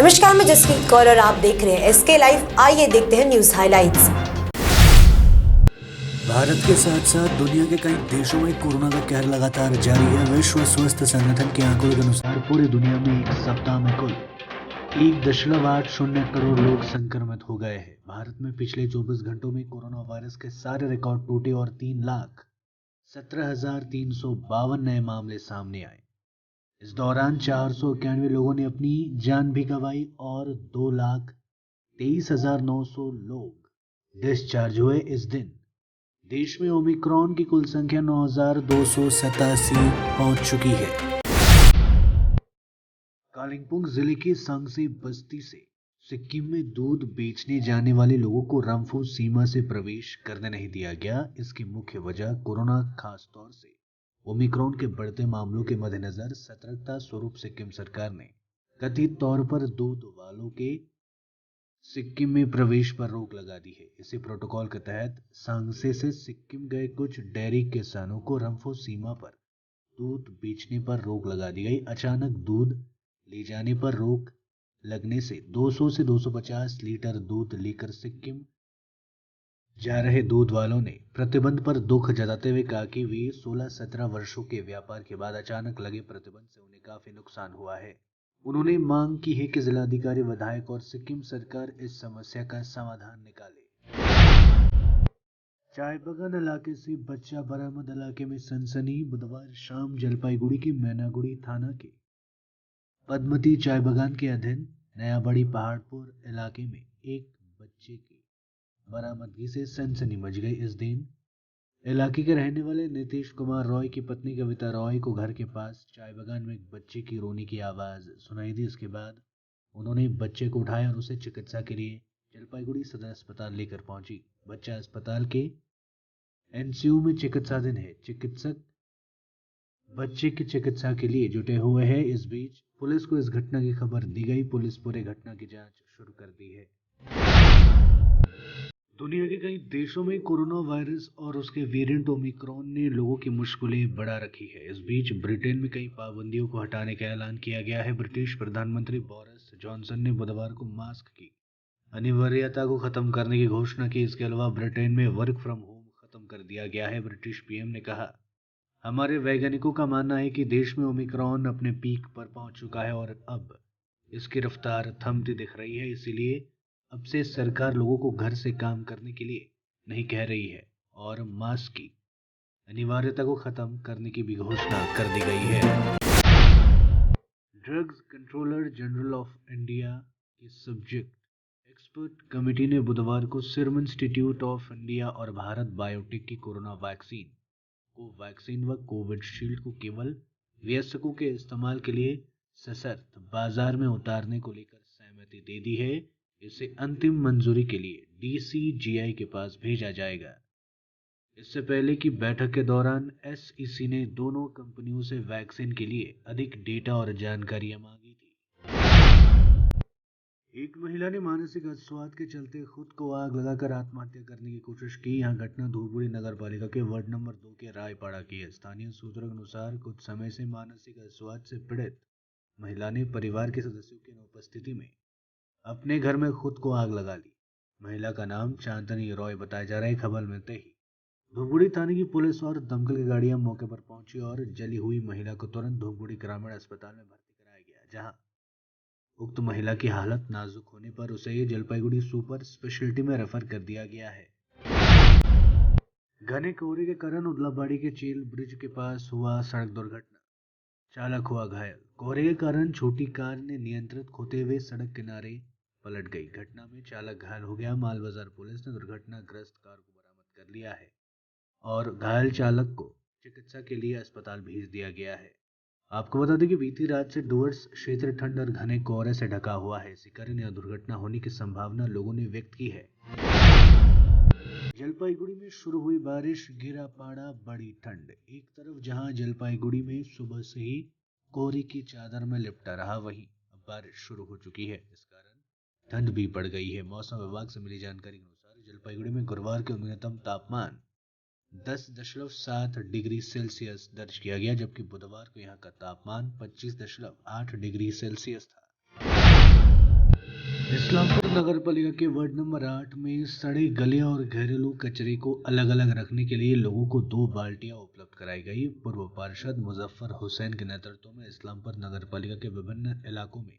नमस्कार, मैं जसप्रीत कौर और आप देख रहे हैं एसके लाइव। आइए देखते हैं न्यूज हाइलाइट्स। भारत के साथ साथ दुनिया के कई देशों में कोरोना का कहर लगातार जारी है। विश्व स्वास्थ्य संगठन के आंकड़ों के अनुसार पूरी दुनिया में एक सप्ताह में कुल 1.80 करोड़ लोग संक्रमित हो गए हैं। भारत में पिछले 24 घंटों में कोरोना वायरस के सारे रिकॉर्ड टूटे और 3,17,352 नए मामले सामने आए। इस दौरान 491 लोगों ने अपनी जान भी गंवाई और 2,23,900 लोग डिस्चार्ज हुए। इस दिन देश में ओमिक्रॉन की कुल संख्या 9,287 पहुंच चुकी है। कालिम्पोंग जिले के सांगसे बस्ती से सिक्किम में दूध बेचने जाने वाले लोगों को रंफू सीमा से प्रवेश करने नहीं दिया गया। इसकी मुख्य वजह कोरोना, खास तौर से ओमिक्रॉन के बढ़ते मामलों के मद्देनजर सतर्कता स्वरूप सिक्किम सरकार ने कथित तौर पर दूध वालों के सिक्किम में प्रवेश पर रोक लगा दी है। इसी प्रोटोकॉल के तहत सांगसे से सिक्किम गए कुछ डेयरी किसानों को रंफू सीमा पर दूध बेचने पर रोक लगा दी गई। अचानक दूध ले जाने पर रोक लगने से 200 से 250 लीटर दूध लेकर सिक्किम जा रहे दूध वालों ने प्रतिबंध पर दुख जताते हुए कहा कि वे 16-17 वर्षों के व्यापार के बाद अचानक लगे प्रतिबंध से उन्हें काफी नुकसान हुआ है। उन्होंने मांग की है कि जिलाधिकारी, विधायक और सिक्किम सरकार इस समस्या का समाधान निकाले। चाय बागान इलाके से बच्चा बरामद, इलाके में सनसनी। बुधवार शाम जलपाईगुड़ी के मैनागुड़ी थाना के पद्मती चाय बागान के अधीन नया बड़ी पहाड़पुर इलाके में एक बच्चे की बरामदगी से सनसनी मच गई। इस दिन इलाके के रहने वाले नीतीश कुमार रॉय की पत्नी कविता रॉय को घर के पास चाय बागान में एक बच्चे की रोने की आवाज सुनाई दी। इसके बाद उन्होंने बच्चे को उठाया और उसे चिकित्सा के लिए जलपाईगुड़ी सदर अस्पताल लेकर पहुंची। बच्चा अस्पताल के एनसीयू में चिकित्साधीन है। चिकित्सक बच्चे की चिकित्सा के लिए जुटे हुए हैं। इस बीच पुलिस को इस घटना की खबर दी गई। पुलिस पूरे घटना की जांच शुरू कर दी है। दुनिया के कई देशों में कोरोना वायरस और उसके वेरिएंट ओमिक्रॉन ने लोगों की मुश्किलें बढ़ा रखी है। इस बीच ब्रिटेन में कई पाबंदियों को हटाने का ऐलान किया गया है। ब्रिटिश प्रधानमंत्री बोरिस जॉनसन ने बुधवार को मास्क की अनिवार्यता को खत्म करने की घोषणा की। इसके अलावा ब्रिटेन में वर्क फ्रॉम होम खत्म कर दिया गया है। ब्रिटिश पीएम ने कहा, हमारे वैज्ञानिकों का मानना है कि देश में ओमिक्रॉन अपने पीक पर पहुंच चुका है और अब इसकी रफ्तार थमती दिख रही है। इसीलिए अब से सरकार लोगों को घर से काम करने के लिए नहीं कह रही है और मास्क की अनिवार्यता को खत्म करने की भी घोषणा कर दी गई है। Drugs controller general of India की सब्जेक्ट एक्सपर्ट कमेटी ने बुधवार को सीरम इंस्टीट्यूट ऑफ इंडिया और भारत बायोटेक की कोरोना वैक्सीन, कोवैक्सीन व कोविशील्ड को केवल वयस्कों के इस्तेमाल के लिए सशर्त बाजार में उतारने को लेकर सहमति दे दी है। इसे अंतिम मंजूरी के लिए डीसीजीआई के पास भेजा जाएगा। इससे पहले की बैठक के दौरान एसईसी ने दोनों कंपनियों से वैक्सीन के लिए अधिक डेटा और जानकारियां मांगी थी। एक महिला ने मानसिक अस्वास्थ्य के चलते खुद को आग लगाकर आत्महत्या करने की कोशिश की। यह घटना धूपगुड़ी नगर पालिका के वार्ड नंबर 2 के रायपाड़ा की है। स्थानीय सूत्रों के अनुसार कुछ समय से मानसिक अस्वास्थ्य से पीड़ित महिला ने परिवार के सदस्यों की अनुपस्थिति में अपने घर में खुद को आग लगा ली। महिला का नाम चांदनी रॉय बताया जा रहा है। खबर मिलते ही धूपगुड़ी थाने की पुलिस और दमकल की गाड़ियां मौके पर पहुंची और जली हुई महिला को तुरंत धूपगुड़ी ग्रामीण अस्पताल में भर्ती कराया गया, जहां उक्त महिला की हालत नाजुक होने पर उसे जलपाईगुड़ी सुपर स्पेशलिटी में रेफर कर दिया गया है। घने कोहरे के कारण उदलाबाड़ी के चेल ब्रिज के पास हुआ सड़क दुर्घटना, चालक हुआ घायल। कोहरे के कारण छोटी कार ने नियंत्रण खोते हुए सड़क किनारे पलट गई। घटना में चालक घायल हो गया। मालबाजार पुलिस ने दुर्घटनाग्रस्त कार को बरामद कर लिया है और घायल चालक को चिकित्सा के लिए अस्पताल भेज दिया गया है। आपको बता दें कि बीती रात से डुवर्स क्षेत्र ठंड और घने कोहरे से ढका हुआ है। इसी कारण यह दुर्घटना होने की संभावना लोगों ने व्यक्त की है। जलपाईगुड़ी में शुरू हुई बारिश, गिरा पाड़ा बड़ी ठंड। एक तरफ जहां जलपाईगुड़ी में सुबह से ही कोहरे की चादर में लिपटा रहा, वहीं अब बारिश शुरू हो चुकी है। इस कारण ठंड भी बढ़ गई है। मौसम विभाग से मिली जानकारी के अनुसार जलपाईगुड़ी में गुरुवार के न्यूनतम तापमान 10.7 डिग्री सेल्सियस दर्ज किया गया, जबकि बुधवार को यहां का तापमान 25.8 डिग्री सेल्सियस था। इस्लामपुर नगर पालिका के वार्ड नंबर 8 में सड़े गले और घरेलू कचरे को अलग अलग रखने के लिए लोगों को 2 बाल्टियां उपलब्ध कराई गई। पूर्व पार्षद मुजफ्फर हुसैन के नेतृत्व में इस्लामपुर नगर पालिका के विभिन्न इलाकों में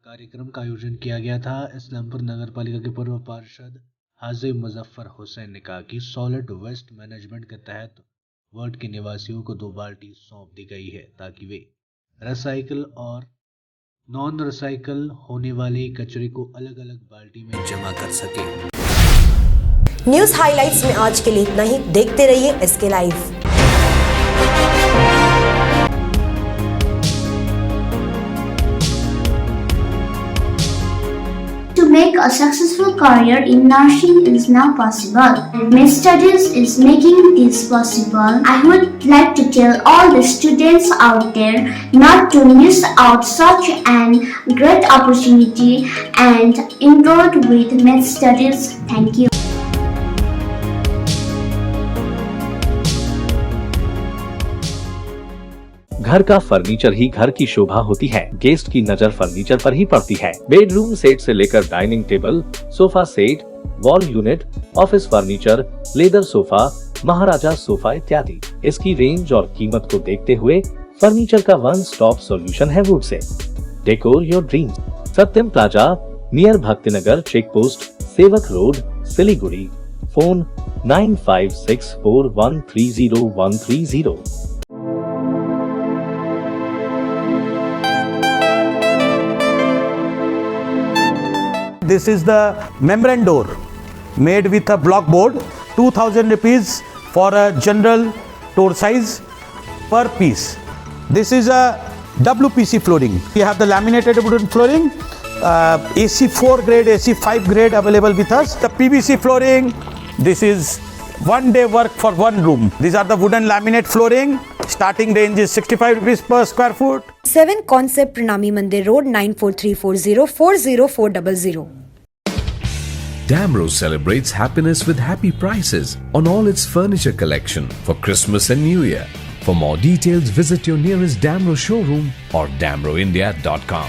कार्यक्रम का आयोजन किया गया था। इस्लामपुर नगर पालिका के पूर्व पार्षद हाजी मुजफ्फर हुसैन ने कहा कि सॉलिड वेस्ट मैनेजमेंट के तहत वार्ड के निवासियों को 2 बाल्टी सौंप दी गई है ताकि वे रिसाइकल और नॉन रिसाइकल होने वाले कचरे को अलग अलग बाल्टी में जमा कर सके। न्यूज हाइलाइट्स में आज के लिए इतना ही। देखते रहिए SK live. To make a successful career in nursing is now possible. Med Studies is making this possible. I would like to tell all the students out there not to miss out such an great opportunity and enroll with Med Studies. Thank you. घर का furniture ही घर की शोभा होती है। Guest की नजर furniture पर ही पड़ती है। बेडरूम सेट से लेकर dining table, sofa set, wall unit, office furniture, leather sofa, Maharaja sofa इत्यादि। इसकी रेंज और कीमत को देखते हुए फर्नीचर का वन स्टॉप सॉल्यूशन है वुड से। Decor your dreams. Satyam plaza near Bhaktinagar check post, Sevoke road, Siliguri. Phone 9564130130। This is the membrane door made with a block board, 2000 rupees for a general door size per piece. This is a WPC flooring. We have the laminated wooden flooring, AC4 grade, AC5 grade available with us. The PVC flooring, this is one day work for one room. These are the wooden laminate flooring. Starting range is 65 rupees per square foot. 7 Concept Pranami Mandir Road 9434040400. Damro celebrates happiness with happy prices on all its furniture collection for Christmas and New Year. For more details, visit your nearest Damro showroom or damroindia.com.